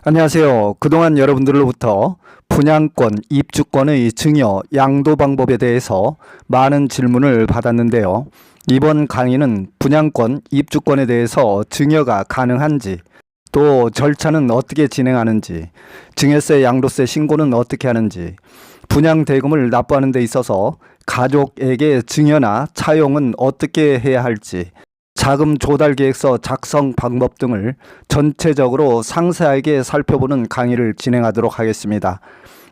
안녕하세요. 그동안 여러분들로부터 분양권, 입주권의 증여, 양도 방법에 대해서 많은 질문을 받았는데요. 이번 강의는 분양권, 입주권에 대해서 증여가 가능한지, 또 절차는 어떻게 진행하는지, 증여세, 양도세 신고는 어떻게 하는지, 분양 대금을 납부하는 데 있어서 가족에게 증여나 차용은 어떻게 해야 할지, 자금 조달 계획서 작성 방법 등을 전체적으로 상세하게 살펴보는 강의를 진행하도록 하겠습니다.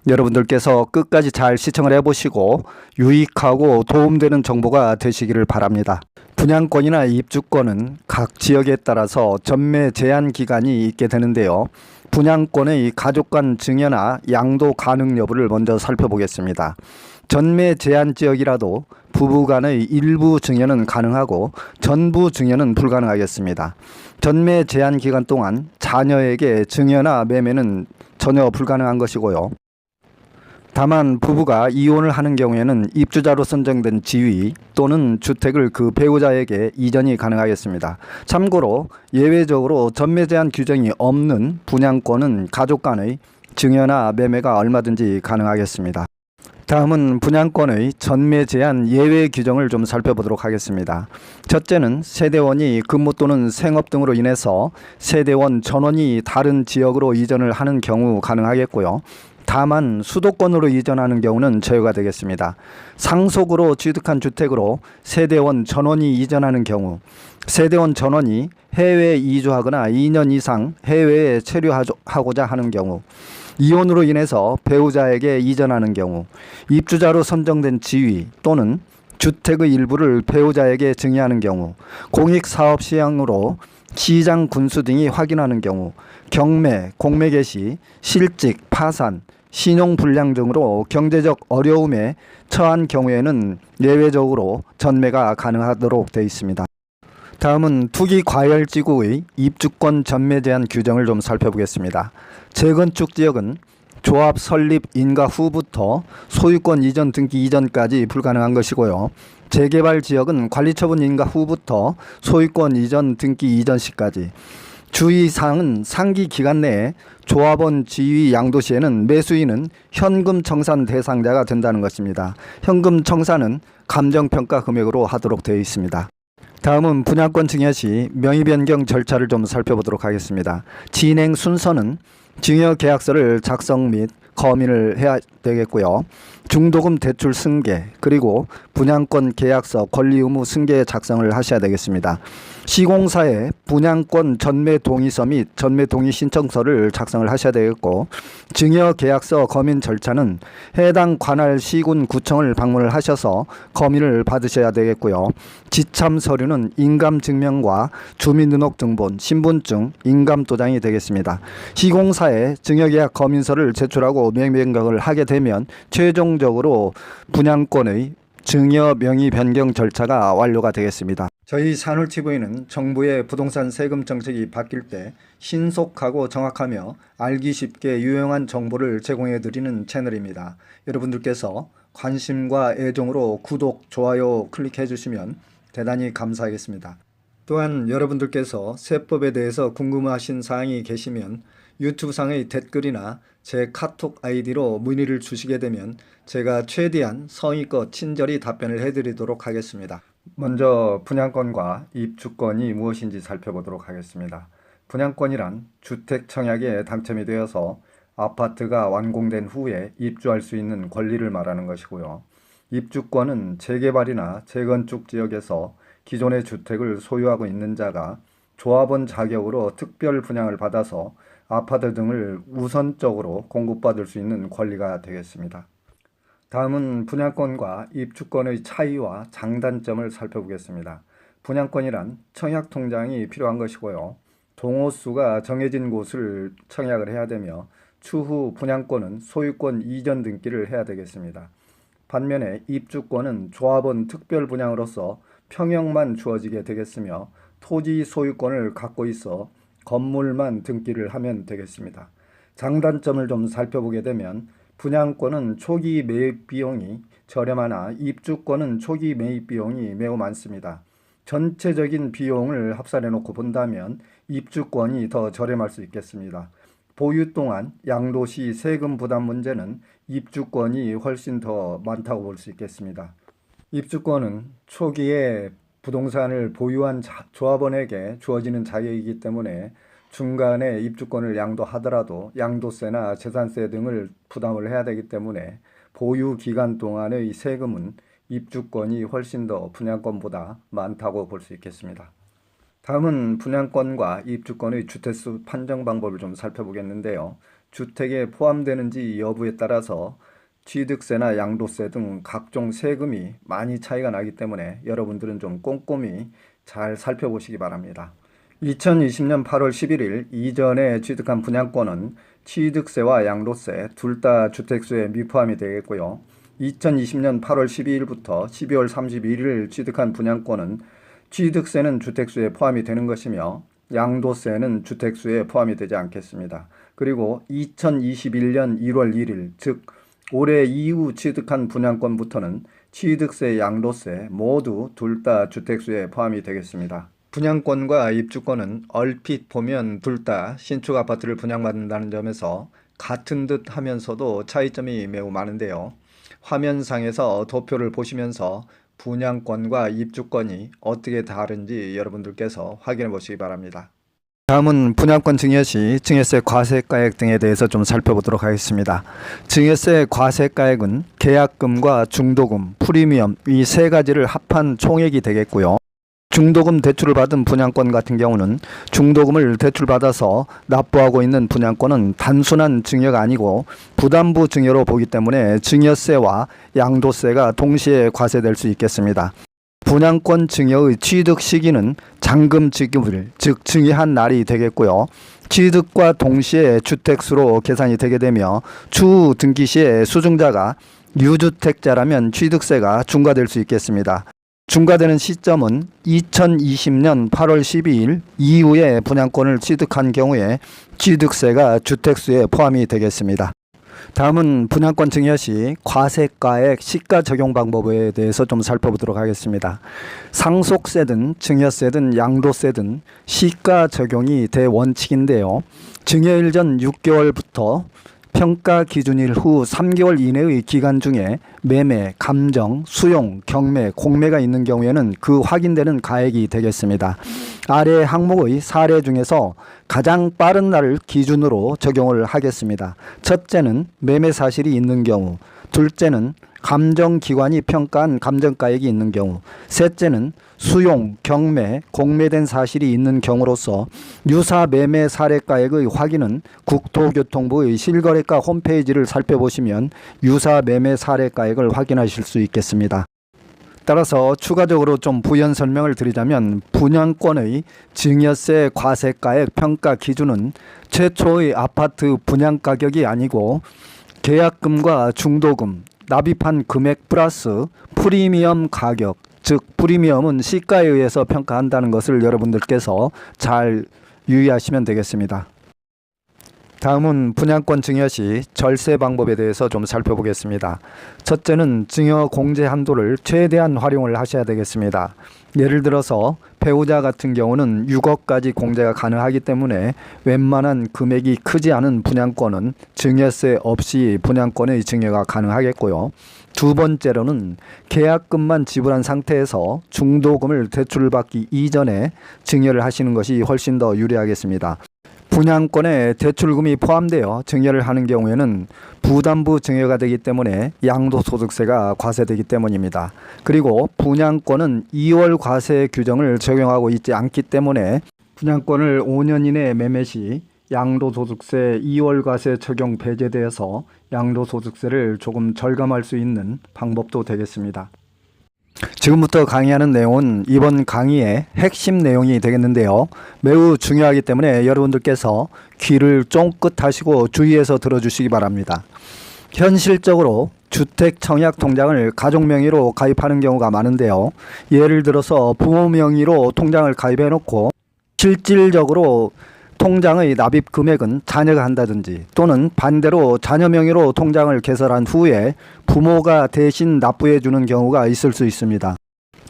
여러분들께서 끝까지 잘 시청을 해보시고 유익하고 도움되는 정보가 되시기를 바랍니다. 분양권이나 입주권은 각 지역에 따라서 전매 제한 기간이 있게 되는데요. 분양권의 가족 간 증여나 양도 가능 여부를 먼저 살펴보겠습니다. 전매 제한 지역이라도 부부 간의 일부 증여는 가능하고 전부 증여는 불가능하겠습니다. 전매 제한 기간 동안 자녀에게 증여나 매매는 전혀 불가능한 것이고요. 다만 부부가 이혼을 하는 경우에는 입주자로 선정된 지위 또는 주택을 그 배우자에게 이전이 가능하겠습니다. 참고로 예외적으로 전매 제한 규정이 없는 분양권은 가족 간의 증여나 매매가 얼마든지 가능하겠습니다. 다음은 분양권의 전매 제한 예외 규정을 좀 살펴보도록 하겠습니다. 첫째는 세대원이 근무 또는 생업 등으로 인해서 세대원 전원이 다른 지역으로 이전을 하는 경우 가능하겠고요. 다만 수도권으로 이전하는 경우는 제외가 되겠습니다. 상속으로 취득한 주택으로 세대원 전원이 이전하는 경우, 세대원 전원이 해외에 이주하거나 2년 이상 해외에 체류하고자 하는 경우, 이혼으로 인해서 배우자에게 이전하는 경우, 입주자로 선정된 지위 또는 주택의 일부를 배우자에게 증여하는 경우, 공익사업 시행으로 시장 군수 등이 확인하는 경우, 경매, 공매 개시, 실직, 파산, 신용불량 등으로 경제적 어려움에 처한 경우에는 예외적으로 전매가 가능하도록 되어 있습니다. 다음은 투기과열지구의 입주권 전매 제한 규정을 좀 살펴보겠습니다. 재건축 지역은 조합 설립 인가 후부터 소유권 이전 등기 이전까지 불가능한 것이고요. 재개발 지역은 관리처분 인가 후부터 소유권 이전 등기 이전 시까지. 주의사항은 상기 기간 내에 조합원 지위 양도 시에는 매수인은 현금 청산 대상자가 된다는 것입니다. 현금 청산은 감정평가 금액으로 하도록 되어 있습니다. 다음은 분양권 증여 시 명의 변경 절차를 좀 살펴보도록 하겠습니다. 진행 순서는 증여 계약서를 작성 및 검인을 해야 되겠고요. 중도금 대출 승계 그리고 분양권 계약서 권리 의무 승계 작성을 하셔야 되겠습니다. 시공사에 분양권 전매 동의서 및 전매 동의 신청서를 작성을 하셔야 되겠고, 증여 계약서 검인 절차는 해당 관할 시군 구청을 방문을 하셔서 검인을 받으셔야 되겠고요. 지참 서류는 인감 증명과 주민등록증본, 신분증, 인감 도장이 되겠습니다. 시공사에 증여 계약 검인서를 제출하고 명의변경을 하게 되면 최종적으로 분양권의 증여 명의 변경 절차가 완료가 되겠습니다. 저희 산울TV는 정부의 부동산 세금 정책이 바뀔 때 신속하고 정확하며 알기 쉽게 유용한 정보를 제공해 드리는 채널입니다. 여러분들께서 관심과 애정으로 구독, 좋아요 클릭해 주시면 대단히 감사하겠습니다. 또한 여러분들께서 세법에 대해서 궁금하신 사항이 계시면 유튜브 상의 댓글이나 제 카톡 아이디로 문의를 주시게 되면 제가 최대한 성의껏 친절히 답변을 해드리도록 하겠습니다. 먼저 분양권과 입주권이 무엇인지 살펴보도록 하겠습니다. 분양권이란 주택 청약에 당첨이 되어서 아파트가 완공된 후에 입주할 수 있는 권리를 말하는 것이고요. 입주권은 재개발이나 재건축 지역에서 기존의 주택을 소유하고 있는 자가 조합원 자격으로 특별 분양을 받아서 아파트 등을 우선적으로 공급받을 수 있는 권리가 되겠습니다. 다음은 분양권과 입주권의 차이와 장단점을 살펴보겠습니다. 분양권이란 청약 통장이 필요한 것이고요. 동호수가 정해진 곳을 청약을 해야 되며 추후 분양권은 소유권 이전 등기를 해야 되겠습니다. 반면에 입주권은 조합원 특별 분양으로서 평형만 주어지게 되겠으며 토지 소유권을 갖고 있어 건물만 등기를 하면 되겠습니다. 장단점을 좀 살펴보게 되면 분양권은 초기 매입 비용이 저렴하나 입주권은 초기 매입 비용이 매우 많습니다. 전체적인 비용을 합산해 놓고 본다면 입주권이 더 저렴할 수 있겠습니다. 보유 동안 양도시 세금 부담 문제는 입주권이 훨씬 더 많다고 볼 수 있겠습니다. 입주권은 초기에 부동산을 보유한 조합원에게 주어지는 자격이기 때문에 중간에 입주권을 양도하더라도 양도세나 재산세 등을 부담을 해야 되기 때문에 보유 기간 동안의 세금은 입주권이 훨씬 더 분양권보다 많다고 볼 수 있겠습니다. 다음은 분양권과 입주권의 주택수 판정 방법을 좀 살펴보겠는데요. 주택에 포함되는지 여부에 따라서 취득세나 양도세 등 각종 세금이 많이 차이가 나기 때문에 여러분들은 좀 꼼꼼히 잘 살펴보시기 바랍니다. 2020년 8월 11일 이전에 취득한 분양권은 취득세와 양도세 둘 다 주택수에 미포함이 되겠고요. 2020년 8월 12일부터 12월 31일 취득한 분양권은 취득세는 주택수에 포함이 되는 것이며 양도세는 주택수에 포함이 되지 않겠습니다. 그리고 2021년 1월 1일 즉 올해 이후 취득한 분양권부터는 취득세, 양도세 모두 둘 다 주택수에 포함이 되겠습니다. 분양권과 입주권은 얼핏 보면 둘 다 신축 아파트를 분양받는다는 점에서 같은 듯 하면서도 차이점이 매우 많은데요. 화면상에서 도표를 보시면서 분양권과 입주권이 어떻게 다른지 여러분들께서 확인해 보시기 바랍니다. 다음은 분양권 증여 시 증여세 과세가액 등에 대해서 좀 살펴보도록 하겠습니다. 증여세 과세가액은 계약금과 중도금, 프리미엄 이 세 가지를 합한 총액이 되겠고요. 중도금 대출을 받은 분양권 같은 경우는 중도금을 대출받아서 납부하고 있는 분양권은 단순한 증여가 아니고 부담부 증여로 보기 때문에 증여세와 양도세가 동시에 과세될 수 있겠습니다. 분양권 증여의 취득 시기는 잔금 지급일, 즉 증여한 날이 되겠고요. 취득과 동시에 주택수로 계산이 되게 되며 추후 등기 시에 수증자가 유주택자라면 취득세가 중과될 수 있겠습니다. 중과되는 시점은 2020년 8월 12일 이후에 분양권을 취득한 경우에 취득세가 주택수에 포함이 되겠습니다. 다음은 분양권 증여 시 과세가액 시가 적용 방법에 대해서 좀 살펴보도록 하겠습니다. 상속세든 증여세든 양도세든 시가 적용이 대원칙인데요. 증여일 전 6개월부터 평가 기준일 후 3개월 이내의 기간 중에 매매, 감정, 수용, 경매, 공매가 있는 경우에는 그 확인되는 가액이 되겠습니다. 아래 항목의 사례 중에서 가장 빠른 날을 기준으로 적용을 하겠습니다. 첫째는 매매 사실이 있는 경우, 둘째는 감정기관이 평가한 감정가액이 있는 경우, 셋째는 수용, 경매, 공매된 사실이 있는 경우로서 유사 매매 사례가액의 확인은 국토교통부의 실거래가 홈페이지를 살펴보시면 유사 매매 사례가액을 확인하실 수 있겠습니다. 따라서 추가적으로 좀 부연 설명을 드리자면 분양권의 증여세 과세가액 평가 기준은 최초의 아파트 분양가격이 아니고 계약금과 중도금, 납입한 금액 플러스 프리미엄 가격, 즉 프리미엄은 시가에 의해서 평가한다는 것을 여러분들께서 잘 유의하시면 되겠습니다. 다음은 분양권 증여 시 절세 방법에 대해서 좀 살펴보겠습니다. 첫째는 증여 공제 한도를 최대한 활용을 하셔야 되겠습니다. 예를 들어서 배우자 같은 경우는 6억까지 공제가 가능하기 때문에 웬만한 금액이 크지 않은 분양권은 증여세 없이 분양권의 증여가 가능하겠고요. 두 번째로는 계약금만 지불한 상태에서 중도금을 대출받기 이전에 증여를 하시는 것이 훨씬 더 유리하겠습니다. 분양권에 대출금이 포함되어 증여를 하는 경우에는 부담부 증여가 되기 때문에 양도소득세가 과세되기 때문입니다. 그리고 분양권은 2월 과세 규정을 적용하고 있지 않기 때문에 분양권을 5년 이내 매매 시 양도소득세 2월 과세 적용 배제되어서 양도소득세를 조금 절감할 수 있는 방법도 되겠습니다. 지금부터 강의하는 내용은 이번 강의의 핵심 내용이 되겠는데요. 매우 중요하기 때문에 여러분들께서 귀를 쫑긋 하시고 주의해서 들어주시기 바랍니다. 현실적으로 주택 청약 통장을 가족 명의로 가입하는 경우가 많은데요. 예를 들어서 부모 명의로 통장을 가입해 놓고 실질적으로 통장의 납입 금액은 자녀가 한다든지 또는 반대로 자녀 명의로 통장을 개설한 후에 부모가 대신 납부해 주는 경우가 있을 수 있습니다.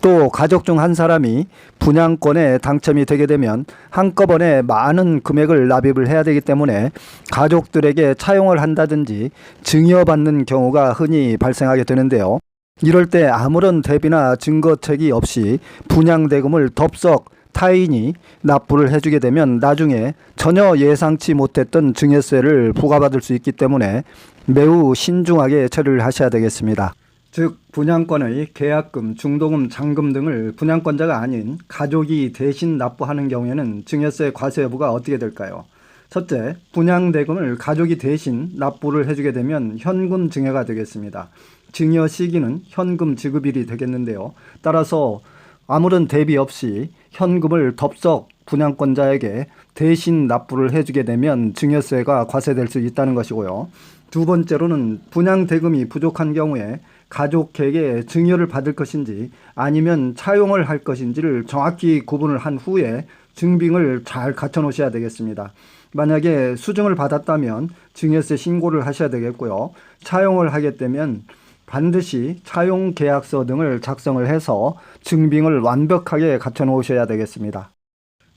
또 가족 중 한 사람이 분양권에 당첨이 되게 되면 한꺼번에 많은 금액을 납입을 해야 되기 때문에 가족들에게 차용을 한다든지 증여받는 경우가 흔히 발생하게 되는데요. 이럴 때 아무런 대비나 증거책이 없이 분양대금을 덥석 타인이 납부를 해주게 되면 나중에 전혀 예상치 못했던 증여세를 부과받을 수 있기 때문에 매우 신중하게 처리를 하셔야 되겠습니다. 즉 분양권의 계약금, 중도금, 잔금 등을 분양권자가 아닌 가족이 대신 납부하는 경우에는 증여세 과세 여부가 어떻게 될까요? 첫째, 분양대금을 가족이 대신 납부를 해주게 되면 현금 증여가 되겠습니다. 증여 시기는 현금 지급일이 되겠는데요. 따라서 아무런 대비 없이 현금을 덥석 분양권자에게 대신 납부를 해주게 되면 증여세가 과세될 수 있다는 것이고요. 두 번째로는 분양대금이 부족한 경우에 가족에게 증여를 받을 것인지 아니면 차용을 할 것인지를 정확히 구분을 한 후에 증빙을 잘 갖춰 놓으셔야 되겠습니다. 만약에 수증을 받았다면 증여세 신고를 하셔야 되겠고요. 차용을 하게 되면 반드시 차용 계약서 등을 작성을 해서 증빙을 완벽하게 갖춰 놓으셔야 되겠습니다.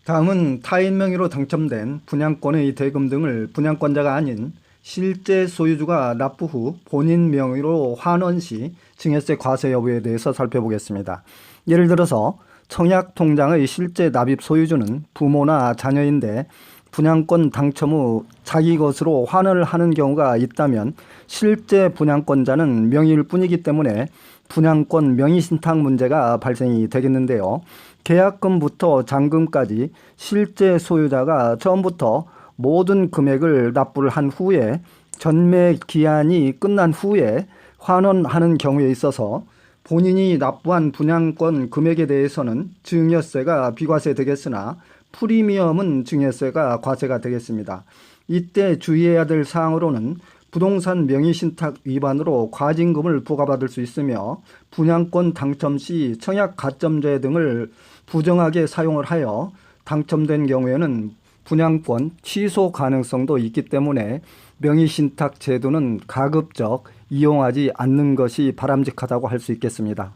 다음은 타인 명의로 당첨된 분양권의 대금 등을 분양권자가 아닌 실제 소유주가 납부 후 본인 명의로 환원 시 증여세 과세 여부에 대해서 살펴보겠습니다. 예를 들어서 청약통장의 실제 납입 소유주는 부모나 자녀인데 분양권 당첨 후 자기 것으로 환원을 하는 경우가 있다면 실제 분양권자는 명의일 뿐이기 때문에 분양권 명의신탁 문제가 발생이 되겠는데요. 계약금부터 잔금까지 실제 소유자가 처음부터 모든 금액을 납부를 한 후에 전매 기한이 끝난 후에 환원하는 경우에 있어서 본인이 납부한 분양권 금액에 대해서는 증여세가 비과세 되겠으나 프리미엄은 증여세가 과세가 되겠습니다. 이때 주의해야 될 사항으로는 부동산 명의신탁 위반으로 과징금을 부과받을 수 있으며 분양권 당첨 시 청약 가점제 등을 부정하게 사용을 하여 당첨된 경우에는 분양권 취소 가능성도 있기 때문에 명의신탁 제도는 가급적 이용하지 않는 것이 바람직하다고 할 수 있겠습니다.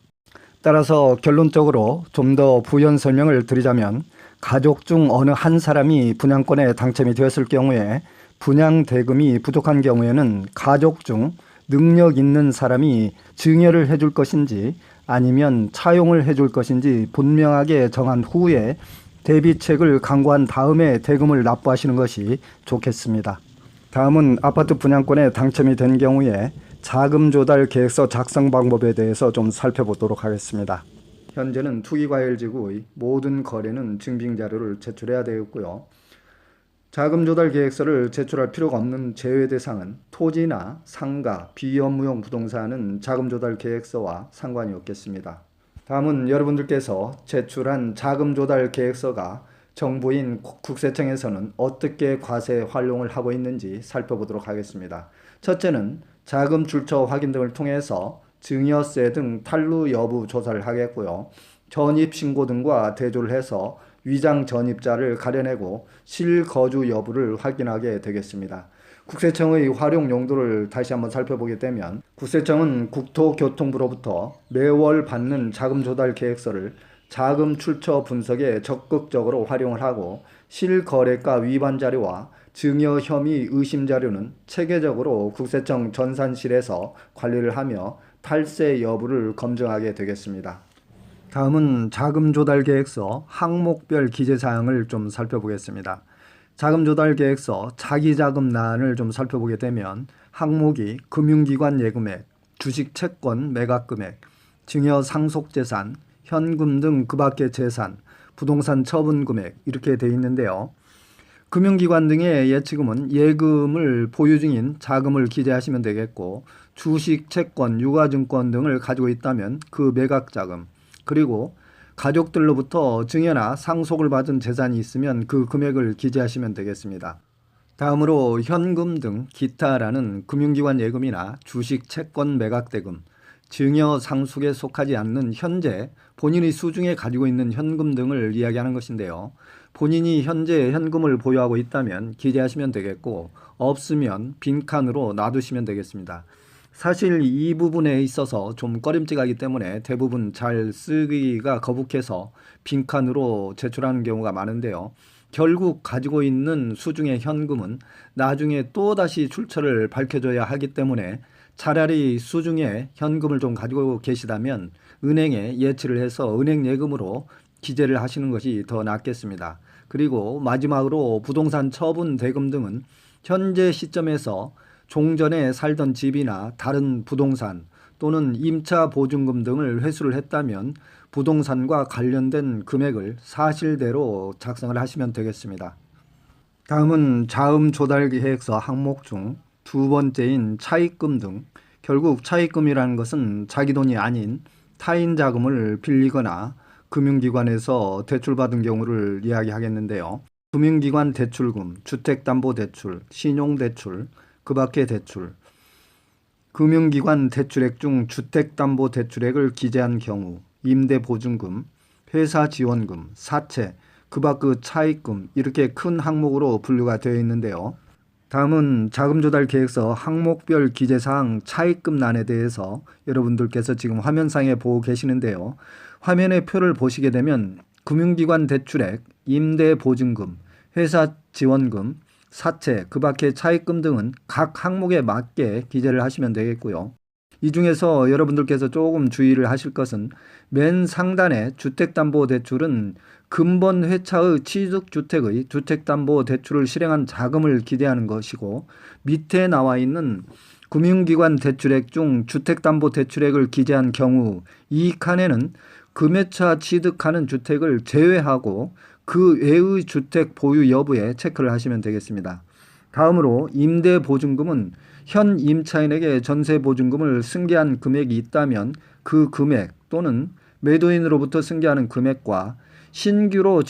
따라서 결론적으로 좀 더 부연 설명을 드리자면 가족 중 어느 한 사람이 분양권에 당첨이 되었을 경우에 분양 대금이 부족한 경우에는 가족 중 능력 있는 사람이 증여를 해줄 것인지 아니면 차용을 해줄 것인지 분명하게 정한 후에 대비책을 강구한 다음에 대금을 납부하시는 것이 좋겠습니다. 다음은 아파트 분양권에 당첨이 된 경우에 자금 조달 계획서 작성 방법에 대해서 좀 살펴보도록 하겠습니다. 현재는 투기과열지구의 모든 거래는 증빙자료를 제출해야 되겠고요. 자금 조달 계획서를 제출할 필요가 없는 제외 대상은 토지나 상가, 비업무용 부동산은 자금 조달 계획서와 상관이 없겠습니다. 다음은 여러분들께서 제출한 자금 조달 계획서가 정부인 국세청에서는 어떻게 과세 활용을 하고 있는지 살펴보도록 하겠습니다. 첫째는 자금 출처 확인 등을 통해서 증여세 등 탈루 여부 조사를 하겠고요. 전입 신고 등과 대조를 해서 위장 전입자를 가려내고 실거주 여부를 확인하게 되겠습니다. 국세청의 활용 용도를 다시 한번 살펴보게 되면 국세청은 국토교통부로부터 매월 받는 자금 조달 계획서를 자금 출처 분석에 적극적으로 활용을 하고 실거래가 위반 자료와 증여 혐의 의심 자료는 체계적으로 국세청 전산실에서 관리를 하며 탈세 여부를 검증하게 되겠습니다. 다음은 자금 조달 계획서 항목별 기재 사항을 좀 살펴보겠습니다. 자금 조달 계획서 자기자금란을 좀 살펴보게 되면 항목이 금융기관 예금액, 주식 채권 매각 금액, 증여 상속 재산, 현금 등 그 밖의 재산, 부동산 처분 금액 이렇게 되어 있는데요. 금융기관 등의 예치금은 예금을 보유 중인 자금을 기재하시면 되겠고 주식, 채권, 유가증권 등을 가지고 있다면 그 매각자금 그리고 가족들로부터 증여나 상속을 받은 재산이 있으면 그 금액을 기재하시면 되겠습니다. 다음으로 현금 등 기타라는 금융기관 예금이나 주식, 채권 매각 대금, 증여 상속에 속하지 않는 현재 본인의 수중에 가지고 있는 현금 등을 이야기하는 것인데요. 본인이 현재 현금을 보유하고 있다면 기재하시면 되겠고 없으면 빈칸으로 놔두시면 되겠습니다. 사실 이 부분에 있어서 좀 꺼림직하기 때문에 대부분 잘 쓰기가 거북해서 빈칸으로 제출하는 경우가 많은데요. 결국 가지고 있는 수중의 현금은 나중에 또다시 출처를 밝혀줘야 하기 때문에 차라리 수중에 현금을 좀 가지고 계시다면 은행에 예치를 해서 은행 예금으로 기재를 하시는 것이 더 낫겠습니다. 그리고 마지막으로 부동산 처분 대금 등은 현재 시점에서 종전에 살던 집이나 다른 부동산 또는 임차 보증금 등을 회수를 했다면 부동산과 관련된 금액을 사실대로 작성을 하시면 되겠습니다. 다음은 자금 조달 계획서 항목 중 두 번째인 차입금 등, 결국 차입금이라는 것은 자기 돈이 아닌 타인 자금을 빌리거나 금융기관에서 대출받은 경우를 이야기하겠는데요. 금융기관 대출금, 주택담보대출, 신용대출, 그 밖의 대출, 금융기관 대출액 중 주택담보대출액을 기재한 경우, 임대보증금, 회사지원금, 사채, 그 밖의 차입금, 이렇게 큰 항목으로 분류가 되어 있는데요. 다음은 자금조달계획서 항목별 기재사항 차입금란에 대해서 여러분들께서 지금 화면상에 보고 계시는데요. 화면의 표를 보시게 되면 금융기관 대출액, 임대보증금, 회사지원금, 사채, 그 밖의 차입금 등은 각 항목에 맞게 기재를 하시면 되겠고요. 이 중에서 여러분들께서 조금 주의를 하실 것은 맨 상단의 주택담보대출은 근본 회차의 취득주택의 주택담보대출을 실행한 자금을 기재하는 것이고, 밑에 나와 있는 금융기관 대출액 중 주택담보대출액을 기재한 경우 이 칸에는 금회차 취득하는 주택을 제외하고 그 외의 주택 보유 여부에 체크를 하시면 되겠습니다. 다음으로 임대보증금은 현 임차인에게 전세보증금을 승계한 금액이 있다면 그 금액 또는 매도인으로부터 승계하는 금액과 신규로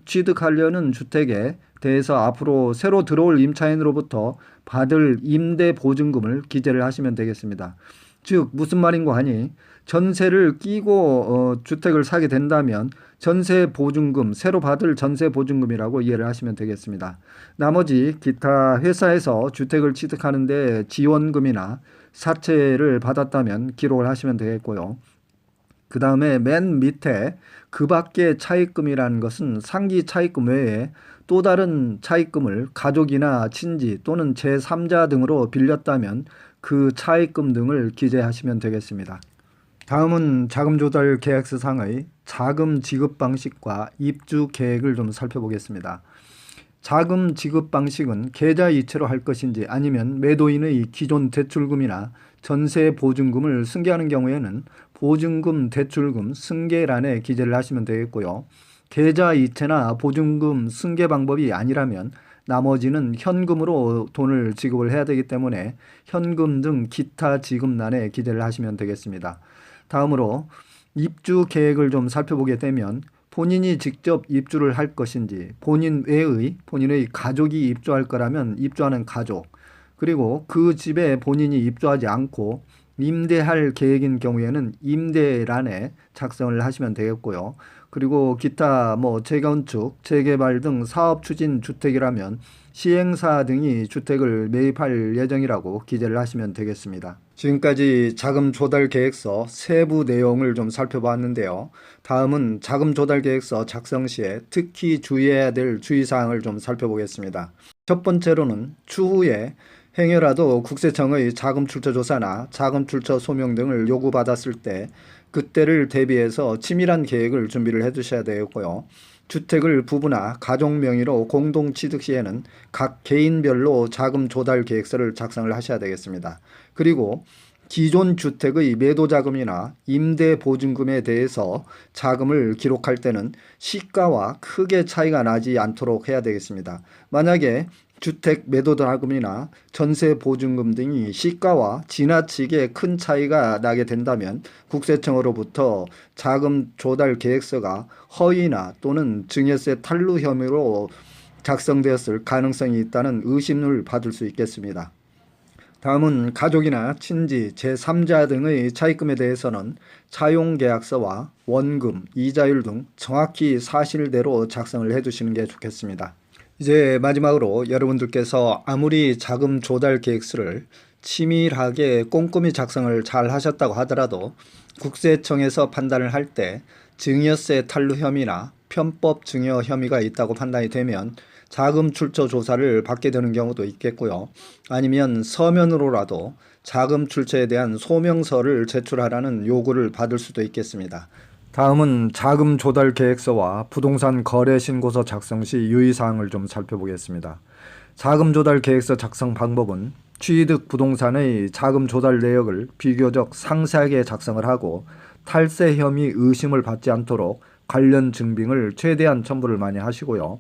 취득하려는 주택에 대해서 앞으로 새로 들어올 임차인으로부터 받을 임대보증금을 기재를 하시면 되겠습니다. 즉 무슨 말인고 하니 전세를 끼고 주택을 사게 된다면 전세보증금, 새로 받을 전세보증금이라고 이해를 하시면 되겠습니다. 나머지 기타 회사에서 주택을 취득하는 데 지원금이나 사채를 받았다면 기록을 하시면 되겠고요. 그 다음에 맨 밑에 그 밖의 차입금이라는 것은 상기 차입금 외에 또 다른 차입금을 가족이나 친지 또는 제3자 등으로 빌렸다면 그 차입금 등을 기재하시면 되겠습니다. 다음은 자금조달 계약서상의 자금 지급 방식과 입주 계획을 좀 살펴보겠습니다. 자금 지급 방식은 계좌 이체로 할 것인지 아니면 매도인의 기존 대출금이나 전세 보증금을 승계하는 경우에는 보증금, 대출금, 승계란에 기재를 하시면 되겠고요. 계좌 이체나 보증금 승계 방법이 아니라면 나머지는 현금으로 돈을 지급을 해야 되기 때문에 현금 등 기타 지급란에 기재를 하시면 되겠습니다. 다음으로 입주 계획을 좀 살펴보게 되면 본인이 직접 입주를 할 것인지, 본인의 가족이 입주할 거라면 입주하는 가족, 그리고 그 집에 본인이 입주하지 않고 임대할 계획인 경우에는 임대란에 작성을 하시면 되겠고요. 그리고 기타 재건축, 재개발 등 사업 추진 주택이라면 시행사 등이 주택을 매입할 예정이라고 기재를 하시면 되겠습니다. 지금까지 자금 조달 계획서 세부 내용을 좀 살펴봤는데요. 다음은 자금 조달 계획서 작성 시에 특히 주의해야 될 주의사항을 좀 살펴보겠습니다. 첫 번째로는 추후에 행여라도 국세청의 자금 출처 조사나 자금 출처 소명 등을 요구받았을 때 그때를 대비해서 치밀한 계획을 준비를 해 두셔야 되겠고요. 주택을 부부나 가족 명의로 공동 취득 시에는 각 개인별로 자금 조달 계획서를 작성을 하셔야 되겠습니다. 그리고 기존 주택의 매도 자금이나 임대 보증금에 대해서 자금을 기록할 때는 시가와 크게 차이가 나지 않도록 해야 되겠습니다. 만약에 주택 매도 자금이나 전세 보증금 등이 시가와 지나치게 큰 차이가 나게 된다면 국세청으로부터 자금 조달 계획서가 허위나 또는 증여세 탈루 혐의로 작성되었을 가능성이 있다는 의심을 받을 수 있겠습니다. 다음은 가족이나 친지, 제3자 등의 차입금에 대해서는 차용계약서와 원금, 이자율 등 정확히 사실대로 작성을 해두시는 게 좋겠습니다. 이제 마지막으로 여러분들께서 아무리 자금 조달 계획서를 치밀하게 꼼꼼히 작성을 잘 하셨다고 하더라도 국세청에서 판단을 할 때 증여세 탈루 혐의나 편법 증여 혐의가 있다고 판단이 되면 자금 출처 조사를 받게 되는 경우도 있겠고요. 아니면 서면으로라도 자금 출처에 대한 소명서를 제출하라는 요구를 받을 수도 있겠습니다. 다음은 자금 조달 계획서와 부동산 거래 신고서 작성 시 유의사항을 좀 살펴보겠습니다. 자금 조달 계획서 작성 방법은 취득 부동산의 자금 조달 내역을 비교적 상세하게 작성을 하고 탈세 혐의 의심을 받지 않도록 관련 증빙을 최대한 첨부를 많이 하시고요.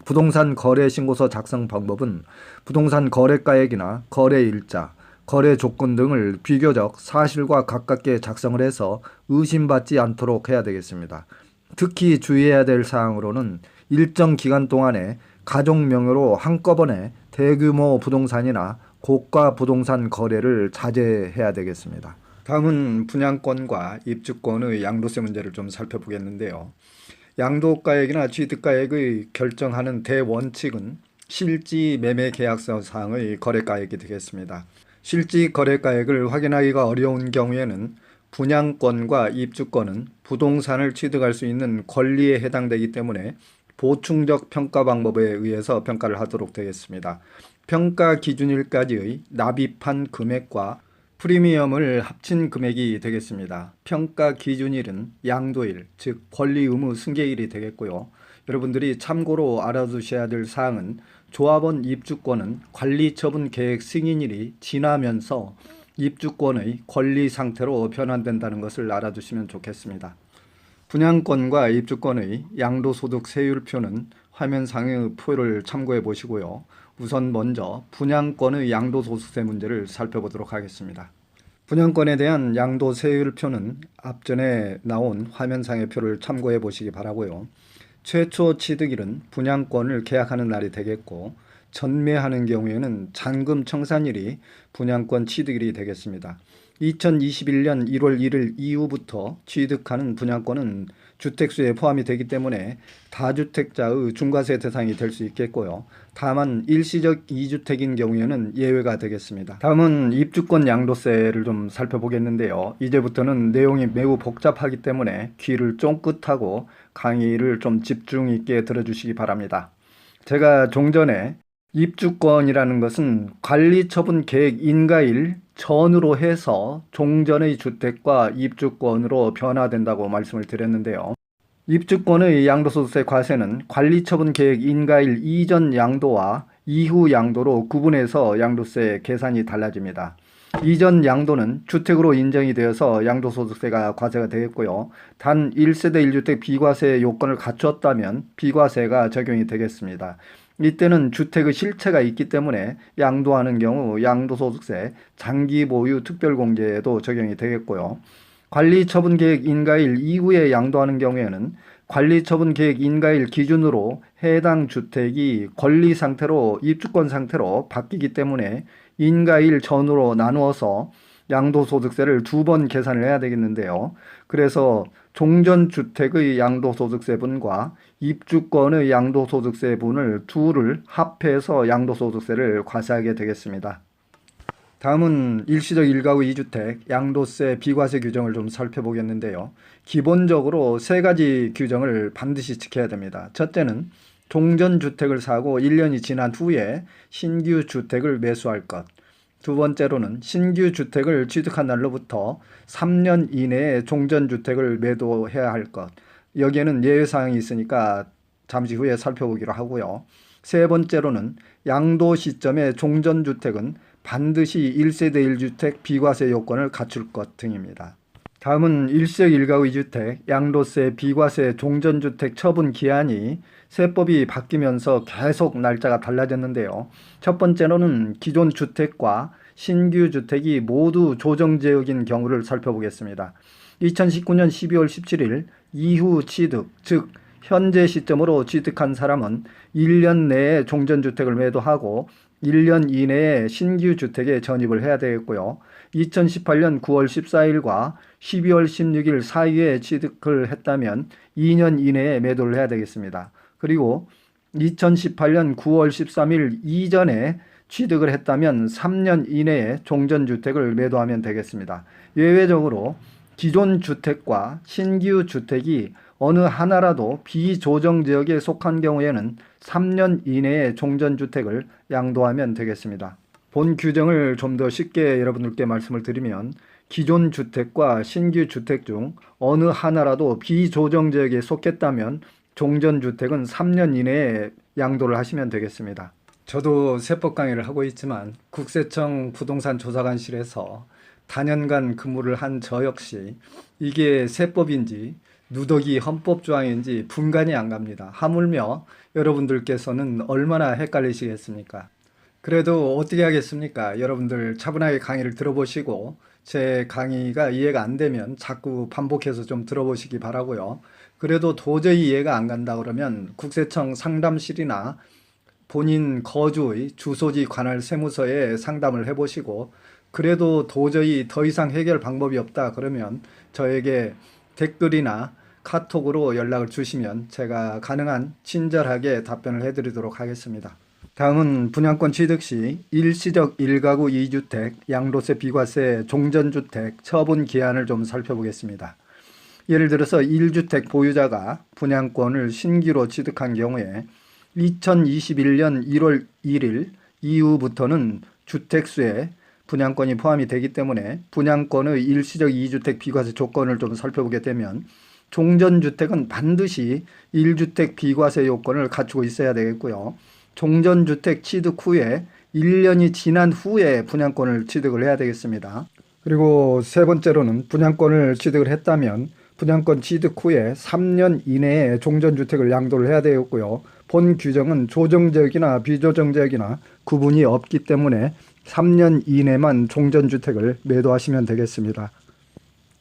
부동산 거래 신고서 작성 방법은 부동산 거래가액이나 거래 일자, 거래 조건 등을 비교적 사실과 가깝게 작성을 해서 의심받지 않도록 해야 되겠습니다. 특히 주의해야 될 사항으로는 일정 기간 동안에 가족 명의로 한꺼번에 대규모 부동산이나 고가 부동산 거래를 자제해야 되겠습니다. 다음은 분양권과 입주권의 양도세 문제를 좀 살펴보겠는데요. 양도가액이나 취득가액의 결정하는 대원칙은 실지 매매 계약서 사항의 거래가액이 되겠습니다. 실지 거래가액을 확인하기가 어려운 경우에는 분양권과 입주권은 부동산을 취득할 수 있는 권리에 해당되기 때문에 보충적 평가 방법에 의해서 평가를 하도록 되겠습니다. 평가 기준일까지의 납입한 금액과 프리미엄을 합친 금액이 되겠습니다. 평가 기준일은 양도일, 즉 권리 의무 승계일이 되겠고요. 여러분들이 참고로 알아두셔야 될 사항은 조합원 입주권은 관리처분 계획 승인일이 지나면서 입주권의 권리 상태로 변환된다는 것을 알아두시면 좋겠습니다. 분양권과 입주권의 양도소득 세율표는 화면상의 표를 참고해 보시고요. 우선 먼저 분양권의 양도소득세 문제를 살펴보도록 하겠습니다. 분양권에 대한 양도세율표는 앞전에 나온 화면상의 표를 참고해 보시기 바라고요. 최초 취득일은 분양권을 계약하는 날이 되겠고 전매하는 경우에는 잔금 청산일이 분양권 취득일이 되겠습니다. 2021년 1월 1일 이후부터 취득하는 분양권은 주택수에 포함이 되기 때문에 다주택자의 중과세 대상이 될 수 있겠고요. 다만 일시적 2주택인 경우에는 예외가 되겠습니다. 다음은 입주권 양도세를 좀 살펴보겠는데요. 이제부터는 내용이 매우 복잡하기 때문에 귀를 쫑긋하고 강의를 좀 집중 있게 들어주시기 바랍니다. 제가 종전에 입주권이라는 것은 관리처분 계획 인가일 전으로 해서 종전의 주택과 입주권으로 변화된다고 말씀을 드렸는데요. 입주권의 양도소득세 과세는 관리처분 계획 인가일 이전 양도와 이후 양도로 구분해서 양도세 계산이 달라집니다. 이전 양도는 주택으로 인정이 되어서 양도소득세가 과세가 되겠고요. 단 1세대 1주택 비과세 요건을 갖추었다면 비과세가 적용이 되겠습니다. 이때는 주택의 실체가 있기 때문에 양도하는 경우 양도소득세 장기보유 특별공제에도 적용이 되겠고요. 관리처분계획 인가일 이후에 양도하는 경우에는 관리처분계획 인가일 기준으로 해당 주택이 권리 상태로 입주권 상태로 바뀌기 때문에 인가일 전후로 나누어서 양도소득세를 2번 계산을 해야 되겠는데요. 그래서 종전주택의 양도소득세분과 입주권의 양도소득세분을 둘을 합해서 양도소득세를 과세하게 되겠습니다. 다음은 일시적 1가구 2주택 양도세 비과세 규정을 좀 살펴보겠는데요. 기본적으로 3가지 규정을 반드시 지켜야 됩니다. 첫째는 종전주택을 사고 1년이 지난 후에 신규 주택을 매수할 것. 두 번째로는 신규 주택을 취득한 날로부터 3년 이내에 종전주택을 매도해야 할 것. 여기에는 예외사항이 있으니까 잠시 후에 살펴보기로 하고요. 세 번째로는 양도 시점에 종전주택은 반드시 1세대 1주택 비과세 요건을 갖출 것 등입니다. 다음은 일시적 1가구 2주택 양도세 비과세 종전주택 처분 기한이 세법이 바뀌면서 계속 날짜가 달라졌는데요. 첫 번째로는 기존 주택과 신규 주택이 모두 조정지역인 경우를 살펴보겠습니다. 2019년 12월 17일 이후 취득, 즉 현재 시점으로 취득한 사람은 1년 내에 종전주택을 매도하고 1년 이내에 신규 주택에 전입을 해야 되겠고요. 2018년 9월 14일과 12월 16일 사이에 취득을 했다면 2년 이내에 매도를 해야 되겠습니다. 그리고 2018년 9월 13일 이전에 취득을 했다면 3년 이내에 종전주택을 매도하면 되겠습니다. 예외적으로 기존 주택과 신규 주택이 어느 하나라도 비조정지역에 속한 경우에는 3년 이내에 종전주택을 양도하면 되겠습니다. 본 규정을 좀 더 쉽게 여러분들께 말씀을 드리면 기존 주택과 신규 주택 중 어느 하나라도 비조정지역에 속했다면 종전주택은 3년 이내에 양도를 하시면 되겠습니다. 저도 세법 강의를 하고 있지만 국세청 부동산 조사관실에서 다년간 근무를 한 저 역시 이게 세법인지 누더기 헌법 조항인지 분간이 안 갑니다. 하물며 여러분들께서는 얼마나 헷갈리시겠습니까? 그래도 어떻게 하겠습니까? 여러분들 차분하게 강의를 들어보시고 제 강의가 이해가 안 되면 자꾸 반복해서 좀 들어보시기 바라고요. 그래도 도저히 이해가 안 간다 그러면 국세청 상담실이나 본인 거주의 주소지 관할 세무서에 상담을 해보시고 그래도 도저히 더 이상 해결 방법이 없다 그러면 저에게 댓글이나 카톡으로 연락을 주시면 제가 가능한 친절하게 답변을 해드리도록 하겠습니다. 다음은 분양권 취득 시 일시적 1가구 2주택 양도세 비과세 종전주택 처분 기한을 좀 살펴보겠습니다. 예를 들어서 1주택 보유자가 분양권을 신규로 취득한 경우에 2021년 1월 1일 이후부터는 주택수에 분양권이 포함이 되기 때문에 분양권의 일시적 2주택 비과세 조건을 좀 살펴보게 되면 종전주택은 반드시 1주택 비과세 요건을 갖추고 있어야 되겠고요. 종전주택 취득 후에 1년이 지난 후에 분양권을 취득을 해야 되겠습니다. 그리고 세 번째로는 분양권을 취득을 했다면 분양권 취득 후에 3년 이내에 종전주택을 양도를 해야 되겠고요. 본 규정은 조정지역이나 비조정지역이나 구분이 없기 때문에 3년 이내만 종전주택을 매도하시면 되겠습니다.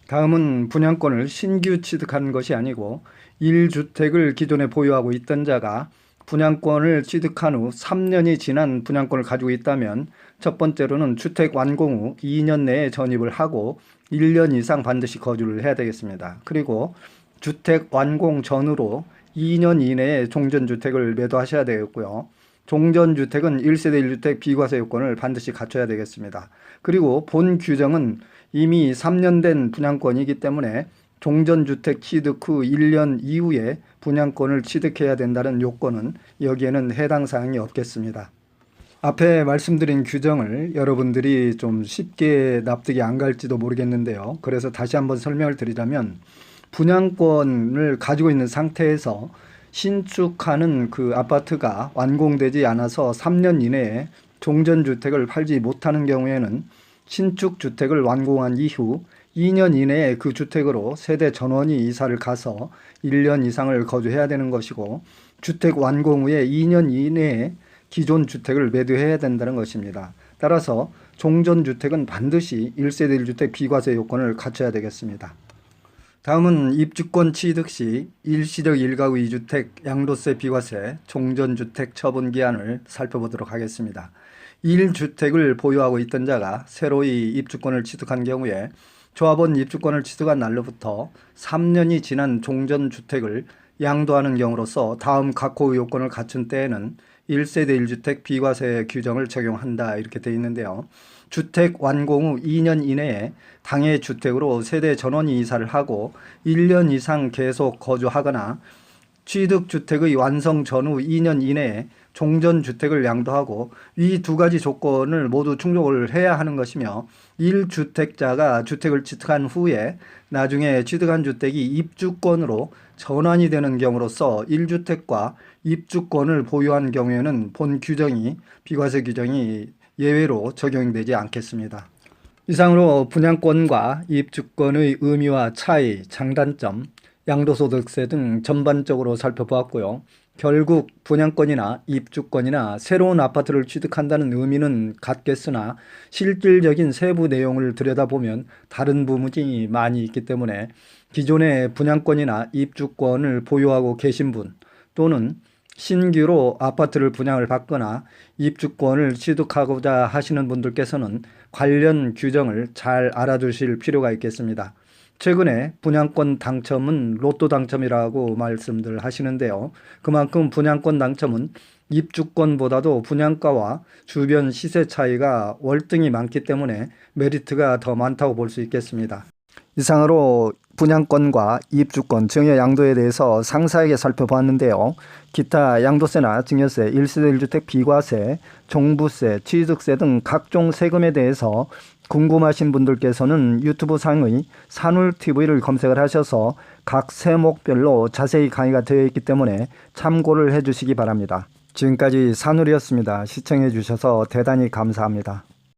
다음은 분양권을 신규 취득한 것이 아니고 1주택을 기존에 보유하고 있던 자가 분양권을 취득한 후 3년이 지난 분양권을 가지고 있다면 첫 번째로는 주택 완공 후 2년 내에 전입을 하고 1년 이상 반드시 거주를 해야 되겠습니다. 그리고 주택 완공 전후로 2년 이내에 종전주택을 매도하셔야 되겠고요. 종전주택은 1세대 1주택 비과세 요건을 반드시 갖춰야 되겠습니다. 그리고 본 규정은 이미 3년 된 분양권이기 때문에 종전주택 취득 후 1년 이후에 분양권을 취득해야 된다는 요건은 여기에는 해당 사항이 없겠습니다. 앞에 말씀드린 규정을 여러분들이 좀 쉽게 납득이 안 갈지도 모르겠는데요. 그래서 다시 한번 설명을 드리자면 분양권을 가지고 있는 상태에서 신축하는 그 아파트가 완공되지 않아서 3년 이내에 종전주택을 팔지 못하는 경우에는 신축주택을 완공한 이후 2년 이내에 그 주택으로 세대 전원이 이사를 가서 1년 이상을 거주해야 되는 것이고 주택 완공 후에 2년 이내에 기존 주택을 매도해야 된다는 것입니다. 따라서 종전주택은 반드시 1세대 1주택 비과세 요건을 갖춰야 되겠습니다. 다음은 입주권 취득 시 일시적 1가구 2주택 양도세 비과세 종전주택 처분 기한을 살펴보도록 하겠습니다. 1주택을 보유하고 있던 자가 새로이 입주권을 취득한 경우에 조합원 입주권을 취득한 날로부터 3년이 지난 종전주택을 양도하는 경우로서 다음 각호 요건을 갖춘 때에는 1세대 1주택 비과세 규정을 적용한다 이렇게 되어 있는데요. 주택 완공 후 2년 이내에 당해 주택으로 세대 전원이 이사를 하고 1년 이상 계속 거주하거나 취득주택의 완성 전후 2년 이내에 종전주택을 양도하고 이 두 가지 조건을 모두 충족을 해야 하는 것이며 1주택자가 주택을 취득한 후에 나중에 취득한 주택이 입주권으로 전환이 되는 경우로서 1주택과 입주권을 보유한 경우에는 본 규정이 비과세 규정이 예외로 적용되지 않겠습니다. 이상으로 분양권과 입주권의 의미와 차이, 장단점, 양도소득세 등 전반적으로 살펴보았고요. 결국 분양권이나 입주권이나 새로운 아파트를 취득한다는 의미는 같겠으나 실질적인 세부 내용을 들여다보면 다른 부분이 많이 있기 때문에 기존의 분양권이나 입주권을 보유하고 계신 분 또는 신규로 아파트를 분양을 받거나 입주권을 취득하고자 하시는 분들께서는 관련 규정을 잘 알아두실 필요가 있겠습니다. 최근에 분양권 당첨은 로또 당첨이라고 말씀들 하시는데요. 그만큼 분양권 당첨은 입주권보다도 분양가와 주변 시세 차이가 월등히 많기 때문에 메리트가 더 많다고 볼 수 있겠습니다. 이상으로 분양권과 입주권, 증여 양도에 대해서 상세하게 살펴보았는데요. 기타 양도세나 증여세, 1세대 1주택 비과세, 종부세, 취득세 등 각종 세금에 대해서 궁금하신 분들께서는 유튜브 상의 산울TV를 검색을 하셔서 각 세목별로 자세히 강의가 되어 있기 때문에 참고를 해주시기 바랍니다. 지금까지 산울이었습니다. 시청해 주셔서 대단히 감사합니다.